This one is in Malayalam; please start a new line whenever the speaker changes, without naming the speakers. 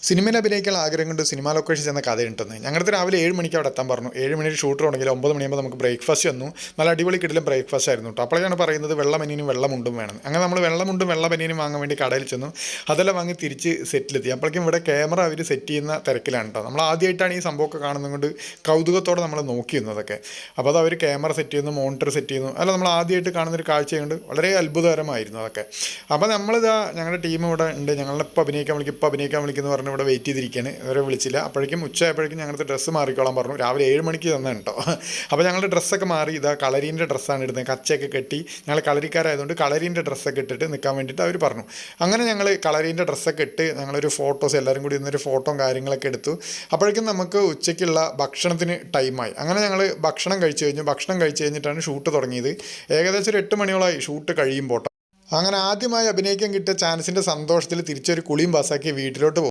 സിനിമയിൽ അഭിനയിക്കാൻ ആഗ്രഹം കൊണ്ട് സിനിമാ ലൊക്കേഷൻ ചെന്ന കഥയുണ്ടെന്ന് ഞങ്ങളുടെ രാവിലെ 7 മണിക്ക് അവിടെ എത്താൻ പറഞ്ഞു. 7 മണിക്ക് ഷൂട്ട് തുടങ്ങിയിൽ 9 മണിയാകുമ്പോൾ നമുക്ക് ബ്രേക്ക്ഫാസ്റ്റ് വന്നു. നല്ല അടിപൊളി കിടിലം ബ്രേക്ക്ഫാസ്റ്റ് ആയിരുന്നു കേട്ടോ. അപ്പോഴാണ് പറയുന്നത് വെള്ളമനീനും വെള്ളമുണ്ടും വേണം. അങ്ങനെ നമ്മൾ വെള്ളമുണ്ടും വെള്ളമനീനും വാങ്ങാൻ വേണ്ടി കടയിൽ ചെന്നു. അതെല്ലാം വാങ്ങി തിരിച്ച് സെറ്റിലെത്തി. അപ്പോഴേക്കും ഇവിടെ ക്യാമറ അവർ സെറ്റ് ചെയ്യുന്ന തിരക്കിലാണ് കേട്ടോ. നമ്മൾ ആദ്യമായിട്ടാണ് ഈ സംഭവമൊക്കെ കാണുന്നത് കൊണ്ട് കൗതുകത്തോടെ നമ്മൾ നോക്കിയിരുന്നതൊക്കെ. അപ്പോൾ അത് അവർ ക്യാമറ സെറ്റ് ചെയ്യുന്നു, മോണിറ്റർ സെറ്റ് ചെയ്യുന്നു. അല്ല, നമ്മൾ ആദ്യമായിട്ട് കാണുന്നൊരു കാഴ്ചയുണ്ട്. വളരെ അത്ഭുതകരമായിരുന്നു അതൊക്കെ. അപ്പോൾ നമ്മളിതാ ഞങ്ങളുടെ ടീം ഇവിടെ ഉണ്ട്, ഞങ്ങളുടെ ഇപ്പോൾ അഭിനയിക്കാൻ വിളിക്കുന്നു പറഞ്ഞ് ഇവിടെ വെയിറ്റ് ചെയ്തിരിക്കുകയാണ്. ഇവരെ വിളിച്ചില്ല. അപ്പോഴേക്കും ഉച്ചയായപ്പോഴേക്കും ഞങ്ങളുടെ ഡ്രസ്സ് മാറിക്കോളാൻ പറഞ്ഞു. രാവിലെ 7 മണിക്ക് തന്നെയാണ് കേട്ടോ. അപ്പോൾ ഞങ്ങളുടെ ഡ്രസ്സൊക്കെ മാറി ഇതാ കളരീൻ്റെ ഡ്രസ്സാണ് ഇടുന്നത്. കച്ചയൊക്കെ കെട്ടി ഞങ്ങൾ കളരിക്കാരായതുകൊണ്ട് കളരീൻ്റെ ഡ്രസ്സൊക്കെ ഇട്ടിട്ട് നിൽക്കാൻ വേണ്ടിയിട്ട് അവർ പറഞ്ഞു. അങ്ങനെ ഞങ്ങൾ കളരീൻ്റെ ഡ്രസ്സൊക്കെ ഇട്ട് ഞങ്ങളൊരു ഫോട്ടോസ് എല്ലാവരും കൂടി ഇന്നൊരു ഫോട്ടോയും കാര്യങ്ങളൊക്കെ എടുത്തു. അപ്പോഴേക്കും നമുക്ക് ഉച്ചയ്ക്കുള്ള ഭക്ഷണത്തിന് ടൈമായി. അങ്ങനെ ഞങ്ങൾ ഭക്ഷണം കഴിച്ചു കഴിഞ്ഞിട്ടാണ് ഷൂട്ട് തുടങ്ങിയത്. ഏകദേശം ഒരു 8 മണിയോളമായി ഷൂട്ട് കഴിയുമ്പോൾ. അങ്ങനെ ആദ്യമായി അഭിനയിക്കാൻ കിട്ടിയ ചാൻസിൻ്റെ സന്തോഷത്തിൽ തിരിച്ചൊരു കുളിയും പാസ്സാക്കി വീട്ടിലോട്ട് പോകും.